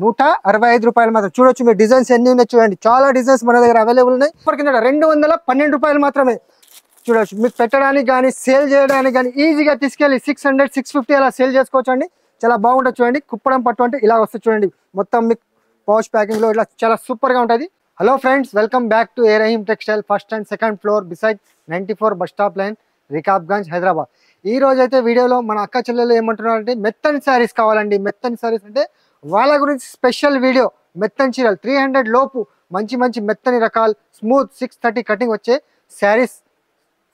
165 మాత్రం. చూడొచ్చు మీరు డిజైన్స్ ఎన్ని ఉన్నాయి చూడండి. చాలా డిజైన్స్ మన దగ్గర అవైలబుల్ ఉన్నాయి. ఇప్పటికి 212 రూపాయలు మాత్రమే. చూడొచ్చు మీకు పెట్టడానికి కానీ సేల్ చేయడానికి కానీ ఈజీగా తీసుకెళ్ళి 600 650 అలా సేల్ చేసుకోవచ్చు అండి. చాలా బాగుంటుంది చూడండి. కుప్పడం పట్టు అంటే ఇలా వస్తుంది చూడండి. మొత్తం మీకు పౌచ్ ప్యాకింగ్ లో ఇట్లా చాలా సూపర్ గా ఉంటుంది. Hello friends, welcome back to A Rahim textile, first and second floor beside 94 bus stop line, Rikabganj, Hyderabad. ఈ రోజు అయితే వీడియోలో మన అక్క చెల్లెలు ఏమంటున్నారంటే మెత్తని శారీస్ కావాలండి. మెత్తని శారీస్ అంటే వాళ్ళ గురించి స్పెషల్ వీడియో. మెత్తని చీరలు 300 లోపు మంచి మంచి మెత్తని రకాలు స్మూత్ 630 కటింగ్ వచ్చే శారీస్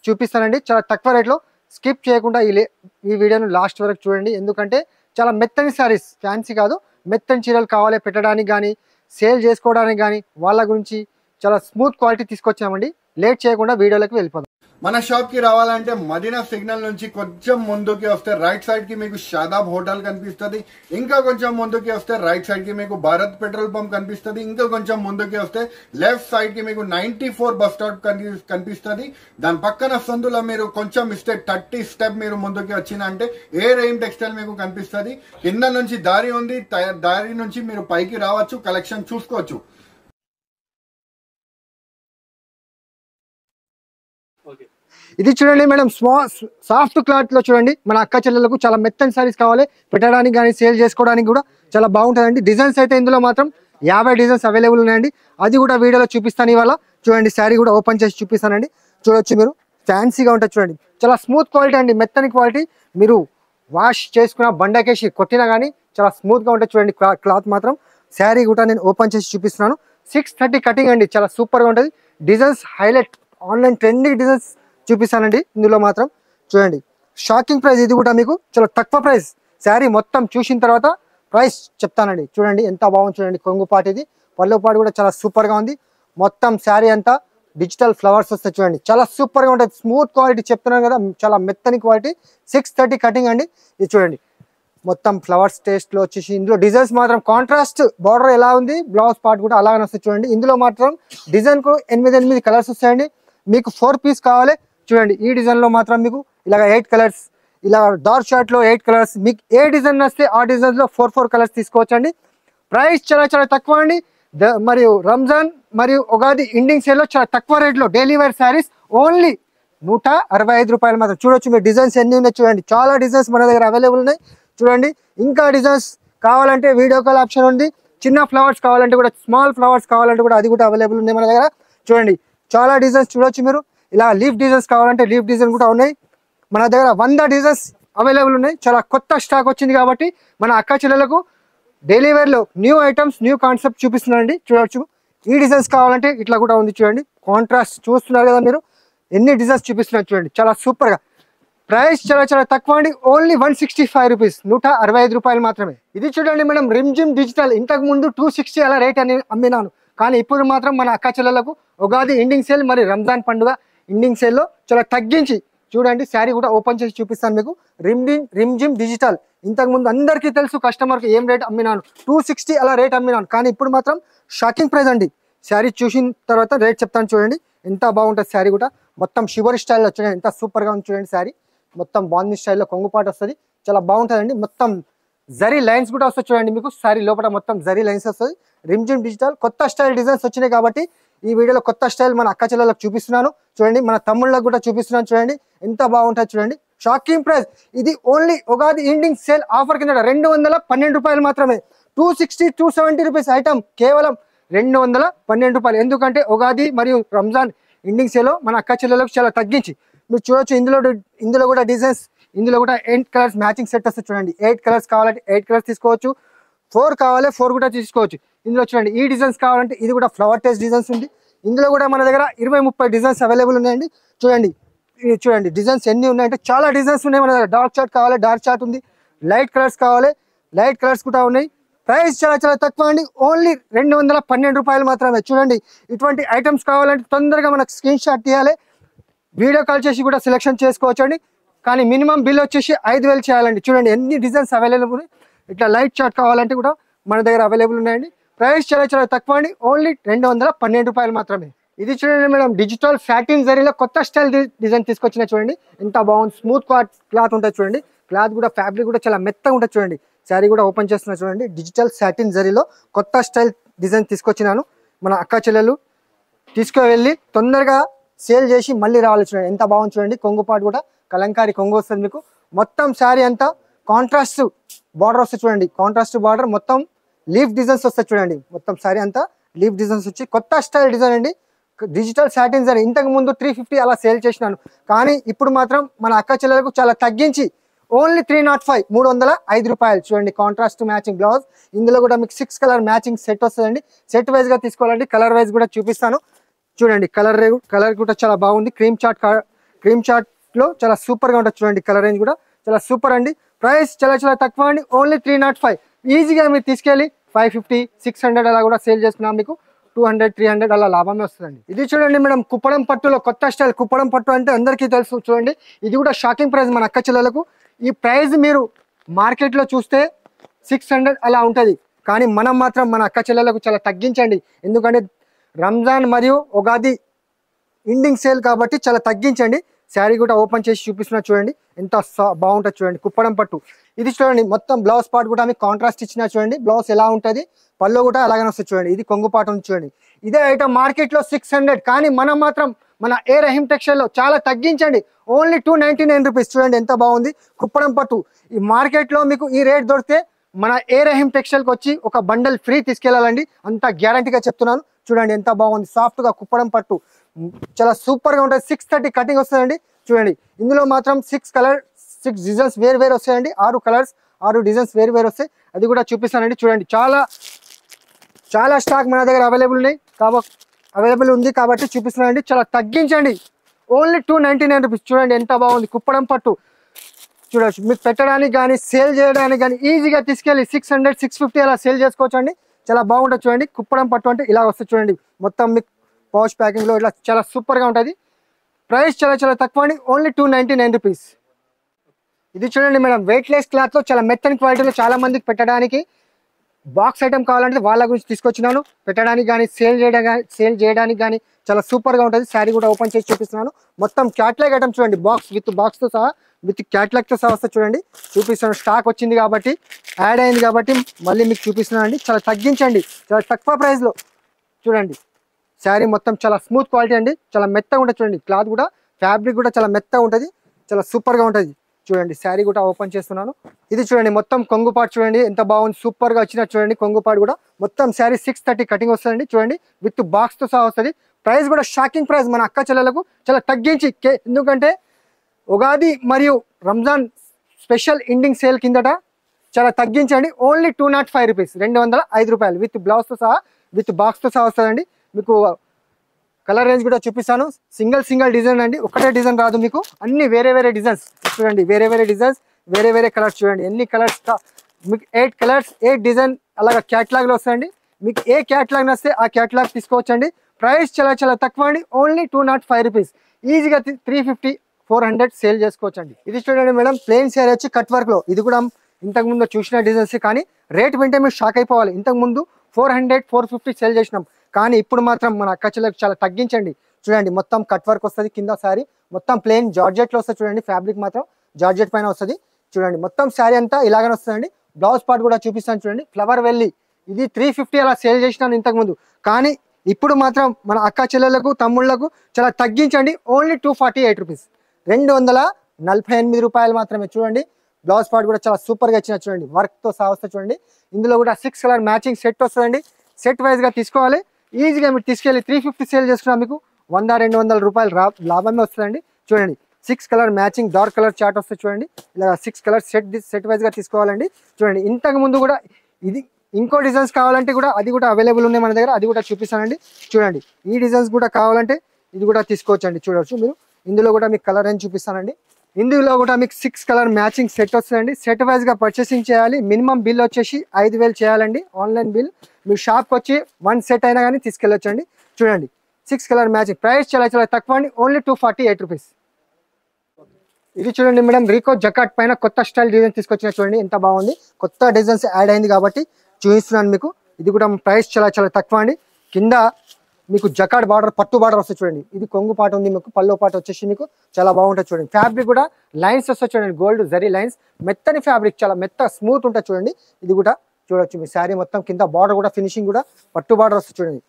చూపిస్తానండి చాలా తక్కువ రేట్లో. స్కిప్ చేయకుండా ఈ వీడియోను లాస్ట్ వరకు చూడండి. ఎందుకంటే చాలా మెత్తని శారీస్, ఫ్యాన్సీ కాదు, మెత్తని చీరలు కావాలి పెట్టడానికి కానీ సేల్ చేసుకోవడానికి కానీ వాళ్ళ గురించి చాలా స్మూత్ క్వాలిటీ తీసుకొచ్చామండి. లేట్ చేయకుండా వీడియోలోకి వెళ్ళిపోదాం. మన షాప్ కి రావాలంటే మదీనా సిగ్నల్ నుంచి కొంచెం ముందుకి వస్తే రైట్ సైడ్ కి మీకు షాదాబ్ హోటల్ కనిపిస్తుంది. ఇంకా కొంచెం ముందుకి వస్తే రైట్ సైడ్ కి మీకు భారత్ పెట్రోల్ పంప్ కనిపిస్తుంది. ఇంకా కొంచెం ముందుకి వస్తే లెఫ్ట్ సైడ్ కి మీకు 94 బస్ స్టాప్ కనిపిస్తుంది. దాని పక్కన సందులో మీరు కొంచెం ఇస్తే 30 స్టెప్ మీరు ముందుకి వచ్చినంటే ఏ రహీమ్ టెక్స్టైల్ మీకు కనిపిస్తుంది. కింద నుంచి దారి ఉంది, దారి నుంచి మీరు పైకి రావచ్చు, కలెక్షన్ చూసుకోవచ్చు. ఇది చూడండి మేడం, సాఫ్ట్ క్లాత్ లో చూడండి. మన అక్క చెల్లెలకు చాలా మెత్తని సారీస్ కావాలి పెట్టడానికి కానీ సేల్ చేసుకోవడానికి కూడా చాలా బాగుంటుందండి. డిజైన్స్ అయితే ఇందులో మాత్రం 50 డిజైన్స్ అవైలబుల్ ఉన్నాయండి. అది కూడా వీడియోలో చూపిస్తాను ఇవాళ. చూడండి శారీ కూడా ఓపెన్ చేసి చూపిస్తానండి. చూడొచ్చు మీరు, ఫ్యాన్సీగా ఉంటుంది చూడండి. చాలా స్మూత్ క్వాలిటీ అండి, మెత్తని క్వాలిటీ. మీరు వాష్ చేసుకున్న బండకేసి కొట్టినా కానీ చాలా స్మూత్ గా ఉంటుంది చూడండి. క్లాత్ మాత్రం శారీ కూడా నేను ఓపెన్ చేసి చూపిస్తున్నాను. 630 కటింగ్ అండి, చాలా సూపర్ గా ఉంటుంది. Designs highlight, online trending designs చూపిస్తానండి. ఇందులో మాత్రం చూడండి షాకింగ్ ప్రైస్. ఇది కూడా మీకు చాలా తక్కువ ప్రైస్. శారీ మొత్తం చూసిన తర్వాత ప్రైస్ చెప్తానండి. చూడండి ఎంత బాగుంది చూడండి. కొంగుపాటు ఇది, పళ్ళుపాటు కూడా చాలా సూపర్ గా ఉంది. మొత్తం శారీ అంతా డిజిటల్ ఫ్లవర్స్ వస్తాయి చూడండి. చాలా సూపర్ గా ఉంటుంది. స్మూత్ క్వాలిటీ చెప్తున్నాను కదా, చాలా మెత్తని క్వాలిటీ. 630 కటింగ్ అండి. ఇది చూడండి మొత్తం ఫ్లవర్స్ టేస్ట్ లో వచ్చేసి. ఇందులో డిజైన్స్ మాత్రం కాంట్రాస్ట్ బార్డర్ ఎలా ఉంది, బ్లౌజ్ పార్ట్ కూడా అలాగే వస్తుంది చూడండి. ఇందులో మాత్రం డిజైన్ కు 8 కలర్స్ వస్తాయండి. మీకు 4 పీస్ కావాలి చూడండి. ఈ డిజైన్ లో మాత్రం మీకు ఇలాగ 8 కలర్స్, ఇలా డార్క్ షార్ట్ లో 8 కలర్స్. మీకు ఏ డిజైన్ వస్తే ఆ డిజైన్ లో 4 కలర్స్ తీసుకోవచ్చండి. ప్రైస్ చాలా చాలా తక్కువ అండి. మరియు రంజాన్ మరియు ఉగాది ఎండింగ్ సేల్ లో చాలా తక్కువ రేట్ లో డైలీ వేర్ శారీస్ ఓన్లీ 165 రూపాయలు మాత్రం. చూడొచ్చు మీరు డిజైన్స్ ఎన్ని ఉన్నాయి చూడండి. చాలా డిజైన్స్ మన దగ్గర అవైలబుల్ ఉన్నాయి చూడండి. ఇంకా డిజైన్స్ కావాలంటే వీడియో కాల్ ఆప్షన్ ఉంది. చిన్న ఫ్లవర్స్ కావాలంటే కూడా, స్మాల్ ఫ్లవర్స్ కావాలంటే కూడా అది కూడా అవైలబుల్ ఉన్నాయి మన దగ్గర. చూడండి చాలా డిజైన్స్ చూడొచ్చు మీరు. ఇలా లీఫ్ డిజైన్స్ కావాలంటే లీఫ్ డిజైన్ కూడా ఉన్నాయి మన దగ్గర. 100 డిజైన్స్ అవైలబుల్ ఉన్నాయి. చాలా కొత్త స్టాక్ వచ్చింది కాబట్టి మన అక్క చెల్లెలకు డైలీ వేర్ లో న్యూ ఐటమ్స్, న్యూ కాన్సెప్ట్ చూపిస్తున్నానండి. చూడొచ్చు ఈ డిజైన్స్ కావాలంటే ఇట్లా కూడా ఉంది చూడండి. కాంట్రాస్ట్ చూస్తున్నారు కదా మీరు, ఎన్ని డిజైన్స్ చూపిస్తున్నారు చూడండి. చాలా సూపర్ గా. ప్రైస్ చాలా చాలా తక్కువ అండి. ఓన్లీ 165 రూపీస్, 165 రూపాయలు మాత్రమే. ఇది చూడండి మేడం, రిమ్జిమ్ డిజిటల్. ఇంతకు ముందు 260 అలా రేట్ అని అమ్మినాను, కానీ ఇప్పుడు మాత్రం మన అక్క చెల్లెలకు ఉగాది ఎండింగ్ సేల్ మరి రంజాన్ పండుగ ఎండింగ్ సేల్ లో చాలా తగ్గించి చూడండి. శారీ కూడా ఓపెన్ చేసి చూపిస్తాను మీకు. రిమ్జిమ్ డిజిటల్. ఇంతకు ముందు అందరికీ తెలుసు కస్టమర్కి ఏం రేట్ అమ్మినాను, 260 అలా రేట్ అమ్మినాను, కానీ ఇప్పుడు మాత్రం షాకింగ్ ప్రైస్ అండి. శారీ చూసిన తర్వాత రేట్ చెప్తాను చూడండి. ఎంత బాగుంటుంది శారీ కూడా. మొత్తం షివర్ స్టైల్లో చూడండి, ఎంత సూపర్ గా ఉంది చూడండి. శారీ మొత్తం బాంది స్టైల్లో కొంగుపాటు వస్తుంది, చాలా బాగుంటుందండి. మొత్తం జరీ లైన్స్ కూడా వస్తాయి చూడండి. మీకు శారీ లోపల మొత్తం జరీ లైన్స్ వస్తుంది. రిమ్జిమ్ డిజిటల్ కొత్త స్టైల్ డిజైన్స్ వచ్చినాయి కాబట్టి ఈ వీడియోలో కొత్త స్టైల్ మన అక్క చెల్లెలకు చూపిస్తున్నాను చూడండి. మన తమ్ముళ్ళకు కూడా చూపిస్తున్నాను చూడండి. ఎంత బాగుంటుంది చూడండి. Shocking price. ఇది only Ugadi ending sale offer కింద 212 రూపాయలు మాత్రమే. 260 270 రూపీస్ ఐటమ్ కేవలం 212 రూపాయలు. ఎందుకంటే ఉగాది మరియు రంజాన్ ఎండింగ్ సేల్ మన అక్క చెల్లెలకు చాలా తగ్గించి మీరు చూడొచ్చు. ఇందులో కూడా డిజైన్స్, ఇందులో కూడా 8 కలర్స్ మ్యాచింగ్ సెట్ వస్తుంది చూడండి. 8 కలర్స్ కావాలంటే 8 కలర్స్ తీసుకోవచ్చు. 4 కావాలి 4 కూడా తీసుకోవచ్చు. ఇందులో చూడండి ఈ డిజైన్స్ కావాలంటే ఇది కూడా ఫ్లవర్ టేస్ట్ డిజైన్స్ ఉంది. ఇందులో కూడా మన దగ్గర 20-30 డిజైన్స్ అవైలబుల్ ఉన్నాయండి. చూడండి ఇది చూడండి డిజైన్స్ ఎన్ని ఉన్నాయంటే చాలా డిజైన్స్ ఉన్నాయి మన దగ్గర. డార్క్ చార్ట్ కావాలి, డార్క్ చార్ట్ ఉంది. లైట్ కలర్స్ కావాలి, లైట్ కలర్స్ కూడా ఉన్నాయి. ప్రైస్ చాలా చాలా తక్కువ అండి. ఓన్లీ 212 రూపాయలు మాత్రమే. చూడండి ఇటువంటి ఐటమ్స్ కావాలంటే తొందరగా మనకు స్క్రీన్ షాట్ తీయాలి, వీడియో కాల్ చేసి కూడా సెలెక్షన్ చేసుకోవచ్చు అండి. కానీ మినిమం బిల్ వచ్చేసి 5000 చేయాలండి. చూడండి ఎన్ని డిజైన్స్ అవైలబుల్. ఇట్లా లైట్ చార్ట్ కావాలంటే కూడా మన దగ్గర అవైలబుల్ ఉన్నాయండి. ప్రైస్ చాలా చాలా తక్కువ అండి. ఓన్లీ 212 రూపాయలు మాత్రమే. ఇది చూడండి మేడం, డిజిటల్ సాటిన్ జరీలో కొత్త స్టైల్ డిజైన్ తీసుకొచ్చిన చూడండి. ఎంత బాగుంది. స్మూత్ క్లాత్ ఉంటుంది చూడండి. క్లాత్ కూడా ఫ్యాబ్రిక్ కూడా చాలా మెత్తగా ఉంటుంది చూడండి. శారీ కూడా ఓపెన్ చేస్తున్నా చూడండి. డిజిటల్ సాటిన్ జరీలో కొత్త స్టైల్ డిజైన్ తీసుకొచ్చినాను. మన అక్క చెల్లెలు తీసుకువెళ్ళి తొందరగా సేల్ చేసి మళ్ళీ రావాలి. చూడండి ఎంత బాగుంది చూడండి. కొంగుపాటు కూడా కలంకారీ కొంగు వస్తుంది మీకు. మొత్తం శారీ అంతా కాంట్రాస్ట్ బార్డర్ వస్తుంది చూడండి. కాంట్రాస్ట్ బార్డర్ మొత్తం లీఫ్ డిజైన్స్ వస్తాయి చూడండి. మొత్తం శారీ అంతా లీఫ్ డిజైన్స్ వచ్చి కొత్త స్టైల్ డిజైన్ అండి. డిజిటల్ సాటిన్ జరీ ఇంతకు ముందు 350 అలా సేల్ చేసినాను. కానీ ఇప్పుడు మాత్రం మన అక్క చెల్లెలకు చాలా తగ్గించి ఓన్లీ 305 305 రూపాయలు. చూడండి కాంట్రాస్ట్ మ్యాచింగ్ బ్లౌజ్. ఇందులో కూడా మీకు 6 కలర్ మ్యాచింగ్ సెట్ వస్తుందండి. సెట్ వైజ్ గా తీసుకోవాలండి. కలర్ వైజ్ కూడా చూపిస్తాను చూడండి. కలర్ కూడా చాలా బాగుంది. క్రీమ్ చాట్ లో చాలా సూపర్ గా ఉంటుంది చూడండి. కలర్ రేంజ్ కూడా చాలా సూపర్ అండి. ప్రైస్ చాలా తక్కువ అండి. ఓన్లీ 305. ఈజీగా మీరు తీసుకెళ్ళి 550 600 అలా కూడా సేల్ చేస్తున్నాం. మీకు 200 300 అలా లాభమే వస్తుందండి. ఇది చూడండి మేడం కుప్పడం పట్టులో కొత్త స్టైల్. కుప్పడం పట్టు అంటే అందరికీ తెలుసు చూడండి. ఇది కూడా షాకింగ్ ప్రైస్ మన అక్క చెల్లెలకు. ఈ ప్రైస్ మీరు మార్కెట్లో చూస్తే 600 అలా ఉంటుంది. కానీ మనం మాత్రం మన అక్క చెల్లెలకు చాలా తగ్గించండి. ఎందుకంటే రంజాన్ మరియు ఉగాది ఎండింగ్ సేల్ కాబట్టి చాలా తగ్గించండి. శారీ కూడా ఓపెన్ చేసి చూపిస్తున్నా చూడండి. ఎంత బాగుంటుంది చూడండి. కుప్పడం పట్టు ఇది చూడండి. మొత్తం బ్లౌజ్ పార్ట్ కూడా మీకు కాంట్రాస్ట్ ఇచ్చినా చూడండి. బ్లౌజ్ ఎలా ఉంటుంది, పళ్ళు కూడా అలాగనే వస్తుంది చూడండి. ఇది కొంగు పాటు ఉంది చూడండి. ఇదే ఐటమ్ మార్కెట్లో 600. కానీ మనం మాత్రం మన ఏ రహీం టెక్స్టైల్లో చాలా తగ్గించండి. Only 299 rupees. చూడండి ఎంత బాగుంది కుప్పడం పట్టు. ఈ మార్కెట్లో మీకు ఈ రేట్ దొరికితే మన ఏ రహీం టెక్స్టైల్కి వచ్చి ఒక బండల్ ఫ్రీ తీసుకెళ్ళాలండి. అంత గ్యారంటీగా చెప్తున్నాను. చూడండి ఎంత బాగుంది. సాఫ్ట్గా కుప్పడం పట్టు చాలా సూపర్గా ఉంటుంది. 630 కటింగ్ వస్తుందండి. చూడండి ఇందులో మాత్రం 6 డిజైన్స్ వేరు వస్తాయండి. 6 కలర్స్ 6 డిజైన్స్ వేరు వస్తాయి. అది కూడా చూపిస్తానండి. చూడండి చాలా స్టాక్ మన దగ్గర అవైలబుల్ ఉంది కాబట్టి చూపిస్తున్నానండి. చాలా తగ్గించండి. Only 299 rupees. చూడండి ఎంత బాగుంది కుప్పడం పట్టు. చూడవచ్చు మీకు పెట్టడానికి కానీ సేల్ చేయడానికి కానీ ఈజీగా తీసుకెళ్ళి 600 650 అలా సేల్ చేసుకోవచ్చు అండి. చాలా బాగుంటుంది చూడండి. కుప్పడం పట్టు అంటే ఇలా వస్తుంది చూడండి. మొత్తం మీకు పౌచ్ ప్యాకింగ్లో ఇట్లా చాలా సూపర్గా ఉంటుంది. ప్రైస్ చాలా తక్కువ అండి. Only 299 rupees. ఇది చూడండి మేడం వెయిట్లెస్ క్లాత్లో చాలా మెత్తని క్వాలిటీలో చాలా మందికి పెట్టడానికి బాక్స్ ఐటమ్ కావాలంటే వాళ్ళ గురించి తీసుకొచ్చినాను. పెట్టడానికి కానీ సేల్ చేయడానికి కానీ చాలా సూపర్గా ఉంటుంది. శారీ కూడా ఓపెన్ చేసి చూపిస్తున్నాను. మొత్తం క్యాట్లాగ్ ఐటమ్ చూడండి. బాక్స్తో సహా విత్ క్యాట్లాగ్తో సహా వస్తే చూడండి. చూపిస్తున్నాను. స్టాక్ వచ్చింది కాబట్టి యాడ్ అయింది కాబట్టి మళ్ళీ మీకు చూపిస్తున్నాను అండి. చాలా తగ్గించండి. చాలా తక్కువ ప్రైస్లో చూడండి. శారీ మొత్తం చాలా స్మూత్ క్వాలిటీ అండి. చాలా మెత్తగా ఉంటుంది చూడండి. క్లాత్ కూడా ఫ్యాబ్రిక్ కూడా చాలా మెత్తగా ఉంటుంది. చాలా సూపర్గా ఉంటుంది చూడండి. శారీ కూడా ఓపెన్ చేస్తున్నాను. ఇది చూడండి మొత్తం కొంగుపాటు చూడండి ఎంత బాగుంది. సూపర్గా వచ్చినట్టు చూడండి. కొంగుపాటు కూడా మొత్తం శారీ 630 కటింగ్ వస్తుందండి. చూడండి విత్ బాక్స్తో సహా వస్తుంది. ప్రైస్ కూడా షాకింగ్ ప్రైస్ మన అక్క చెల్లెలకు చాలా తగ్గించి. ఎందుకంటే ఉగాది మరియు రంజాన్ స్పెషల్ ఎండింగ్ సేల్ కిందట చాలా తగ్గించండి. ఓన్లీ 205 రూపీస్ 205 రూపాయలు విత్ బ్లౌజ్తో సహా విత్ బాక్స్తో సహా వస్తుందండి. మీకు కలర్ రేంజ్ కూడా చూపిస్తాను. సింగిల్ డిజైన్ అండి. ఒకటే డిజైన్ రాదు మీకు. అన్ని వేరే డిజైన్స్ చూడండి. వేరే డిజైన్స్ వేరే కలర్స్ చూడండి. ఎన్ని కలర్స్ మీకు 8 కలర్స్ 8 డిజైన్ అలాగా క్యాటలాగ్లో వస్తాయండి. మీకు ఏ క్యాటలాగ్ నస్తే ఆ క్యాటలాగ్ తీసుకోవచ్చండి. ప్రైస్ చాలా తక్కువ అండి. Only 205 rupees. ఈజీగా 350 400 సేల్ చేసుకోవచ్చండి. ఇది చూడండి మేడం ప్లెయిన్ శారీ వచ్చి కట్ వర్క్లో. ఇది కూడా ఇంతకుముందు చూసిన డిజైన్స్ కానీ రేట్ వింటే మీరు షాక్ అయిపోవాలి. ఇంతకుముందు 400 450 సేల్ చేసినాం. కానీ ఇప్పుడు మాత్రం మన అక్క చెల్లెలకు చాలా తగ్గించండి. చూడండి మొత్తం కట్ వర్క్ వస్తుంది. కింద శారీ మొత్తం ప్లెయిన్ జార్జెట్లో వస్తుంది చూడండి. ఫ్యాబ్రిక్ మాత్రం జార్జెట్ పైన వస్తుంది చూడండి. మొత్తం శారీ అంతా ఇలాగనే వస్తుందండి. బ్లౌజ్ పార్ట్ కూడా చూపిస్తాను చూడండి. ఫ్లవర్ వెల్లి ఇది 350 అలా సేల్ చేసినాను ఇంతకుముందు. కానీ ఇప్పుడు మాత్రం మన అక్క చెల్లెలకు తమ్ముళ్లకు చాలా తగ్గించండి. ఓన్లీ 248 రూపీస్ 248 రూపాయలు మాత్రమే. చూడండి బ్లౌజ్ పార్ట్ కూడా చాలా సూపర్గా ఇచ్చిన చూడండి. వర్క్తో సహా వస్తుంది చూడండి. ఇందులో కూడా 6 కలర్ మ్యాచింగ్ సెట్ వస్తుందండి. సెట్ వైజ్గా తీసుకోవాలి. ఈజీగా మీరు తీసుకెళ్ళి 350 సేల్ చేసుకున్నా మీకు 100-200 రూపాయలు లాభమే వస్తుందండి. చూడండి 6 colour matching dark colour chart వస్తుంది చూడండి. ఇలా 6 కలర్ సెట్ వైజ్గా తీసుకోవాలండి. చూడండి ఇంతకు ముందు కూడా ఇది ఇంకో డిజైన్స్ కావాలంటే కూడా అది కూడా అవైలబుల్ ఉన్నాయి మన దగ్గర. అది కూడా చూపిస్తానండి. చూడండి ఈ డిజైన్స్ కూడా కావాలంటే ఇది కూడా తీసుకోవచ్చండి. చూడవచ్చు మీరు. ఇందులో కూడా మీకు కలర్ అని చూపిస్తానండి. ఇందులో కూడా మీకు 6 కలర్ మ్యాచింగ్ సెట్ వస్తుందండి. సెట్ వైజ్గా పర్చేసింగ్ చేయాలి. మినిమం బిల్ వచ్చేసి 5000 చేయాలండి. Online bill. మీరు షాప్కి వచ్చి 1 సెట్ అయినా కానీ తీసుకెళ్ళొచ్చండి. చూడండి 6 కలర్ మ్యాచింగ్. ప్రైస్ చాలా తక్కువ అండి. Only 248 rupees. ఇది చూడండి మేడం రీకో జకాట్ పైన కొత్త స్టైల్ డిజైన్ తీసుకొచ్చిన చూడండి ఎంత బాగుంది. కొత్త డిజైన్స్ యాడ్ అయింది కాబట్టి చూపిస్తున్నాను మీకు. ఇది కూడా ప్రైస్ చాలా తక్కువ అండి. కింద మీకు జకాడ్ బార్డర్ పట్టు బార్డర్ వస్తుంది చూడండి. ఇది కొంగు పాట ఉంది, మీకు పల్లో పాట వచ్చేసి మీకు చాలా బాగుంటుంది చూడండి. ఫ్యాబ్రిక్ కూడా లైన్స్ వస్తాయి చూడండి, గోల్డ్ జరీ లైన్స్, మెత్తని ఫ్యాబ్రిక్, చాలా మెత్త స్మూత్ ఉంటుంది చూడండి. ఇది కూడా చూడొచ్చు మీ శారీ మొత్తం కింద బార్డర్ కూడా ఫినిషింగ్ కూడా పట్టు బార్డర్ వస్తుంది చూడండి.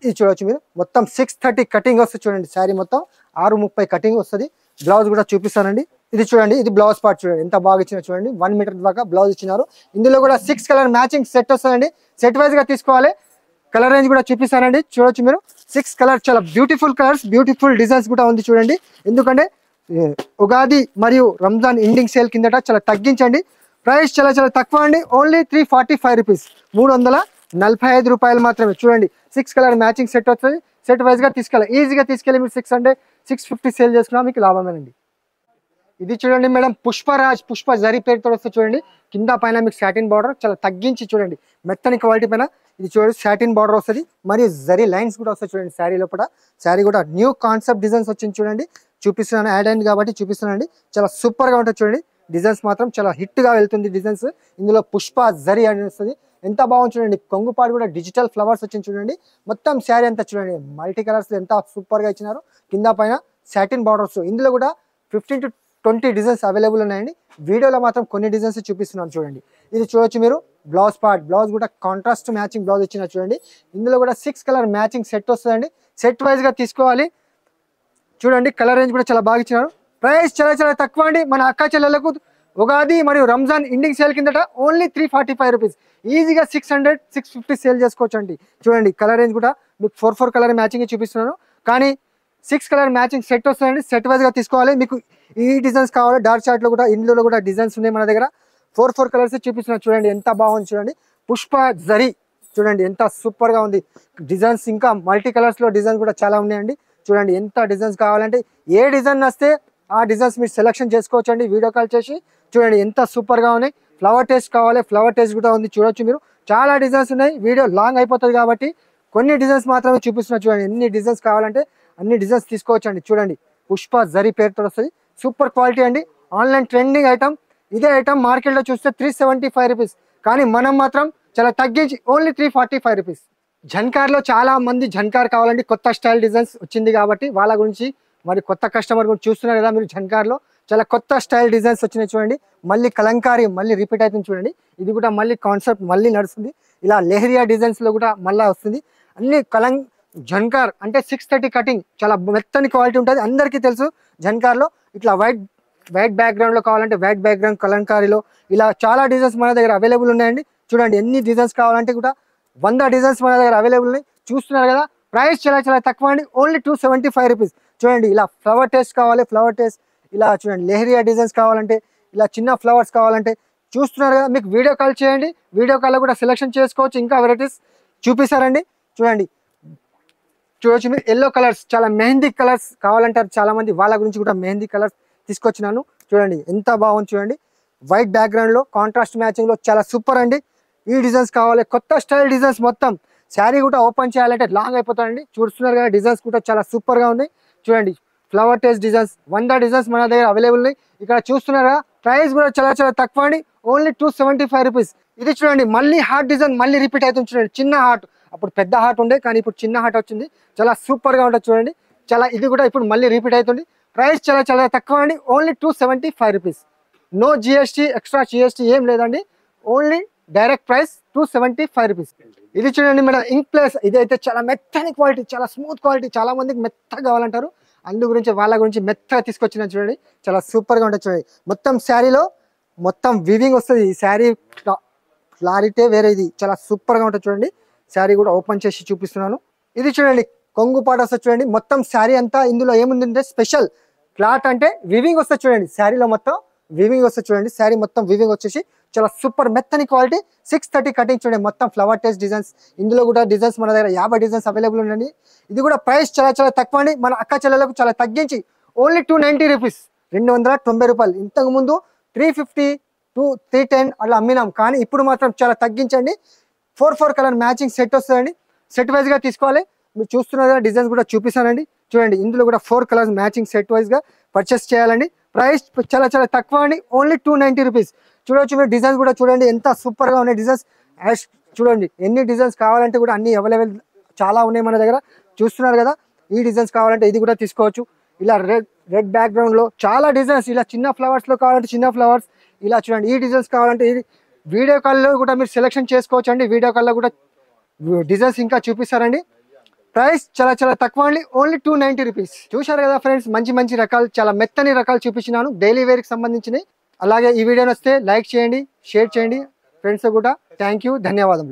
ఇది చూడొచ్చు మీరు మొత్తం 630 కటింగ్ వస్తుంది చూడండి. శారీ మొత్తం 630 కటింగ్ వస్తుంది. బ్లౌజ్ కూడా చూపిస్తానండి. ఇది చూడండి, ఇది బ్లౌజ్ పార్ట్ చూడండి ఎంత బాగా ఇచ్చిన చూడండి. 1 మీటర్ దాకా బ్లౌజ్ ఇచ్చినారు. ఇందులో కూడా 6 కలర్ మ్యాచింగ్ సెట్ వస్తుందండి. సెట్ వైజ్ గా తీసుకోవాలి. కలర్ రేంజ్ కూడా చూపిస్తానండి. చూడొచ్చు మీరు 6 కలర్, చాలా బ్యూటిఫుల్ కలర్స్, బ్యూటిఫుల్ డిజైన్స్ కూడా ఉంది చూడండి. ఎందుకంటే ఉగాది మరియు రంజాన్ ఎండింగ్ సేల్ కిందట చాలా తగ్గించండి. ప్రైస్ చాలా చాలా తక్కువ అండి. ఓన్లీ 345 రూపీస్, 345 రూపాయలు మాత్రమే. చూడండి 6 కలర్ మ్యాచింగ్ సెట్ వస్తుంది. సెట్ వైజ్ గా తీసుకెళ్ళాలి, ఈజీగా తీసుకెళ్ళి మీరు 600 650 సేల్ చేసుకున్నా మీకు లాభమేనండి. ఇది చూడండి మేడం, పుష్ప జరీ పేరుతో వస్తుంది చూడండి. కింద పైన మీకు సాటిన్ బార్డర్ చాలా తగ్గించి చూడండి, మెత్తని క్వాలిటీ పైన. ఇది చూడండి సాటిన్ బార్డర్ వస్తుంది, మరియు జరీ లైన్స్ కూడా వస్తాయి చూడండి. శారీ లోపల శారీ కూడా న్యూ కాన్సెప్ట్ డిజైన్స్ వచ్చింది చూడండి. చూపిస్తున్నాను, యాడ్ అయింది కాబట్టి చూపిస్తున్నానండి. చాలా సూపర్ గా ఉంటుంది చూడండి. డిజైన్స్ మాత్రం చాలా హిట్ గా వెళ్తుంది డిజైన్స్. ఇందులో పుష్ప జరీ అని వస్తుంది, ఎంత బాగుంది చూడండి. కొంగుపాటు కూడా డిజిటల్ ఫ్లవర్స్ వచ్చింది చూడండి. మొత్తం శారీ అంతా చూడండి మల్టీ కలర్స్ ఎంత సూపర్ గా ఇచ్చినారు. కింద పైన సాటిన్ బార్డర్స్. ఇందులో కూడా 15 to 20 డిజైన్స్ అవైలబుల్ ఉన్నాయండి. వీడియోలో మాత్రం కొన్ని డిజైన్స్ చూపిస్తున్నాను చూడండి. ఇది చూడొచ్చు మీరు బ్లౌజ్ పార్ట్. బ్లౌజ్ కూడా కాంట్రాస్ట్ మ్యాచింగ్ బ్లౌజ్ ఇచ్చిన చూడండి. ఇందులో కూడా 6 కలర్ మ్యాచింగ్ సెట్ వస్తుందండి. సెట్ వైజ్ గా తీసుకోవాలి. చూడండి కలర్ రేంజ్ కూడా చాలా బాగా ఇచ్చినారు. ప్రైస్ చాలా చాలా తక్కువ అండి. మన అక్క చెల్లెలకు ఉగాది మరియు రంజాన్ ఎండింగ్ సేల్ కిందట ఓన్లీ 345 రూపీస్. ఈజీగా 600 650 సేల్ చేసుకోవచ్చు అండి. చూడండి కలర్ రేంజ్ కూడా మీకు 4 కలర్ మ్యాచింగ్ చూపిస్తున్నాను, కానీ 6 కలర్ మ్యాచింగ్ సెట్ వస్తుందండి. సెట్ వైజ్ గా తీసుకోవాలి. మీకు ఈ డిజైన్స్ కావాలి. డార్క్ చార్ట్ లో కూడా ఇందులో కూడా డిజైన్స్ ఉన్నాయి మన దగ్గర. 4 కలర్స్ చూపిస్తున్నాను చూడండి, ఎంత బాగుంది చూడండి. పుష్ప జరీ చూడండి ఎంత సూపర్ గా ఉంది. డిజైన్స్ ఇంకా మల్టీ కలర్స్ లో డిజైన్స్ కూడా చాలా ఉన్నాయండి. చూడండి ఎంత డిజైన్స్ కావాలంటే ఏ డిజైన్ వస్తే ఆ డిజైన్స్ మీరు సెలెక్షన్ చేసుకోవచ్చు అండి. వీడియో కాల్ చేసి చూడండి ఎంత సూపర్ గా ఉన్నాయి. ఫ్లవర్ టేస్ట్ కావాలి, ఫ్లవర్ టేస్ట్ కూడా ఉంది. చూడొచ్చు మీరు చాలా డిజైన్స్ ఉన్నాయి. వీడియో లాంగ్ అయిపోతుంది కాబట్టి కొన్ని డిజైన్స్ మాత్రమే చూపిస్తున్నా చూడండి. ఎన్ని డిజైన్స్ కావాలంటే అన్ని డిజైన్స్ తీసుకోవచ్చు అండి. చూడండి పుష్ప జరీ పేరుతో వస్తుంది, సూపర్ క్వాలిటీ అండి. Online trending item. ఇదే ఐటమ్ మార్కెట్ లో చూస్తే 375 రూపీస్, కానీ మనం మాత్రం చాలా తగ్గించి ఓన్లీ 345 రూపీస్. జన్కార్ లో చాలా మంది జన్కార్ కావాలండి. కొత్త స్టైల్ డిజైన్స్ వచ్చింది కాబట్టి వాళ్ళ గురించి, మరి కొత్త కస్టమర్ గురించి చూస్తున్నారు కదా మీరు. జన్కార్ లో చాలా కొత్త స్టైల్ డిజైన్స్ వచ్చినాయి చూడండి. మళ్ళీ కలంకారీ మళ్ళీ రిపీట్ అవుతుంది చూడండి. ఇది కూడా మళ్ళీ కాన్సెప్ట్ మళ్ళీ నడుస్తుంది. ఇలా లెహరియా డిజైన్స్ లో కూడా మళ్ళీ వస్తుంది. అన్ని జన్కార్ అంటే 630 కటింగ్, చాలా మెత్తని క్వాలిటీ ఉంటుంది. అందరికీ తెలుసు జన్కార్ లో ఇట్లా వైట్ బ్యాక్గ్రౌండ్ లో కావాలంటే వైట్ బ్యాక్గ్రౌండ్ కలంకారీలో ఇలా చాలా డిజైన్స్ మన దగ్గర అవైలబుల్ ఉన్నాయండి. చూడండి ఎన్ని డిజైన్స్ కావాలంటే కూడా 100 డిజైన్స్ మన దగ్గర అవైలబుల్ ఉన్నాయి. చూస్తున్నారు కదా. ప్రైస్ చాలా చాలా తక్కువ అండి. Only 275 rupees. చూడండి ఇలా ఫ్లవర్ టేస్ట్ కావాలి, ఫ్లవర్ టేస్ట్ ఇలా చూడండి. లెహరియా డిజైన్స్ కావాలంటే, ఇలా చిన్న ఫ్లవర్స్ కావాలంటే చూస్తున్నారు కదా. మీకు వీడియో కాల్ చేయండి, వీడియో కాల్లో కూడా సెలెక్షన్ చేసుకోవచ్చు. ఇంకా వెరైటీస్ చూపిస్తారండి. చూడొచ్చు మీరు ఎల్లో కలర్స్, చాలా మెహందీ కలర్స్ కావాలంటారు చాలా మంది, వాళ్ళ గురించి కూడా మెహందీ కలర్స్ తీసుకొచ్చినాను. చూడండి ఎంత బాగుంది చూడండి. వైట్ బ్యాక్గ్రౌండ్ లో కాంట్రాస్ట్ మ్యాచింగ్ లో చాలా సూపర్ అండి. ఈ డిజైన్స్ కావాలి, కొత్త స్టైల్ డిజైన్స్. మొత్తం శారీ కూడా ఓపెన్ చేయాలంటే లాంగ్ అయిపోతాయండి. చూస్తున్నారు కదా డిజైన్స్ కూడా చాలా సూపర్ గా ఉన్నాయి. చూడండి ఫ్లవర్ టేస్ట్ డిజైన్స్ 100 డిజైన్స్ మన దగ్గర అవైలబుల్ ఉన్నాయి. ఇక్కడ చూస్తున్నారా. ప్రైస్ కూడా చాలా చాలా తక్కువ అండి. Only 275 rupees. ఇది చూడండి మళ్ళీ హార్ట్ డిజైన్ మళ్ళీ రిపీట్ అవుతుంది చూడండి. చిన్న హార్ట్, అప్పుడు పెద్ద హార్ట్ ఉండే కానీ ఇప్పుడు చిన్న హార్ట్ వచ్చింది. చాలా సూపర్ గా ఉంటుంది చూడండి. చాలా ఇది కూడా ఇప్పుడు మళ్ళీ రిపీట్ అవుతుంది. ప్రైస్ చాలా చాలా తక్కువ అండి. Only 275 rupees. No GST, extra GST ఏం లేదండి. Only direct price 275 rupees. ఇది చూడండి మేడం ఇంక్ ప్లేస్. ఇదైతే చాలా మెత్తని క్వాలిటీ, చాలా స్మూత్ క్వాలిటీ. చాలా మందికి మెత్తగా కావాలంటారు, అందు గురించి వాళ్ళ గురించి మెత్తగా తీసుకొచ్చిన చూడండి. చాలా సూపర్ గా ఉంటుంది చూడండి. మొత్తం శారీలో మొత్తం వివింగ్ వస్తుంది. ఈ శారీ క్లారిటీ వేరే. ఇది చాలా సూపర్ గా ఉంటుంది చూడండి. శారీ కూడా ఓపెన్ చేసి చూపిస్తున్నాను. ఇది చూడండి కొంగు పాట వస్తుంది చూడండి. మొత్తం శారీ అంతా ఇందులో ఏముందంటే స్పెషల్ క్లాత్ అంటే వివింగ్ వస్తుంది చూడండి. శారీలో మొత్తం వివింగ్ వస్తుంది చూడండి. శారీ మొత్తం వివింగ్ వచ్చేసి చాలా సూపర్ మెత్తని క్వాలిటీ. 630 కటింగ్ చూడండి. మొత్తం ఫ్లవర్ టేస్ట్ డిజైన్స్. ఇందులో కూడా డిజైన్స్ మన దగ్గర 50 డిజైన్స్ అవైలబుల్ ఉండండి. ఇది కూడా ప్రైస్ చాలా చాలా తక్కువ అండి. మన అక్క చెల్లెలకు చాలా తగ్గించి ఓన్లీ 290 రూపీస్, 290 రూపాయలు. ఇంతకు ముందు 350 to 310 అలా అమ్మినాం, కానీ ఇప్పుడు మాత్రం చాలా తగ్గించండి. 4 కలర్ మ్యాచింగ్ సెట్ వస్తుందండి. సెట్ వైజ్ గా తీసుకోవాలి. మీరు చూస్తున్నారు కదా డిజైన్స్ కూడా చూపిస్తానండి. చూడండి ఇందులో కూడా 4 కలర్స్ మ్యాచింగ్ సెట్ వైజ్ గా పర్చేస్ చేయాలండి. ప్రైస్ చాలా చాలా తక్కువ అండి. Only 290 rupees. చూడవచ్చు మీరు డిజైన్స్ కూడా చూడండి ఎంత సూపర్ గా ఉన్నాయి డిజైన్స్. చూడండి ఎన్ని డిజైన్స్ కావాలంటే కూడా అన్ని అవైలబుల్ చాలా ఉన్నాయి మన దగ్గర. చూస్తున్నారు కదా, ఈ డిజైన్స్ కావాలంటే ఇది కూడా తీసుకోవచ్చు. ఇలా రెడ్ బ్యాక్గ్రౌండ్ లో చాలా డిజైన్స్, ఇలా చిన్న ఫ్లవర్స్ లో కావాలంటే చిన్న ఫ్లవర్స్, ఇలా చూడండి. ఈ డిజైన్స్ కావాలంటే ఇది వీడియో కాల్లో కూడా మీరు సెలెక్షన్ చేసుకోవచ్చు అండి. వీడియో కాల్లో కూడా డిజైన్స్ ఇంకా చూపిస్తారండి. ప్రైస్ చాలా చాలా తక్కువ అండి, ఓన్లీ 290 రూపీస్. చూశారు కదా ఫ్రెండ్స్, మంచి మంచి రకాలు, చాలా మెత్తని రకాలు చూపించినాను డైలీ వేర్కి సంబంధించినవి. అలాగే ఈ వీడియో వస్తే లైక్ చేయండి, షేర్ చేయండి ఫ్రెండ్స్ కూడా. థ్యాంక్ యూ, ధన్యవాదములు.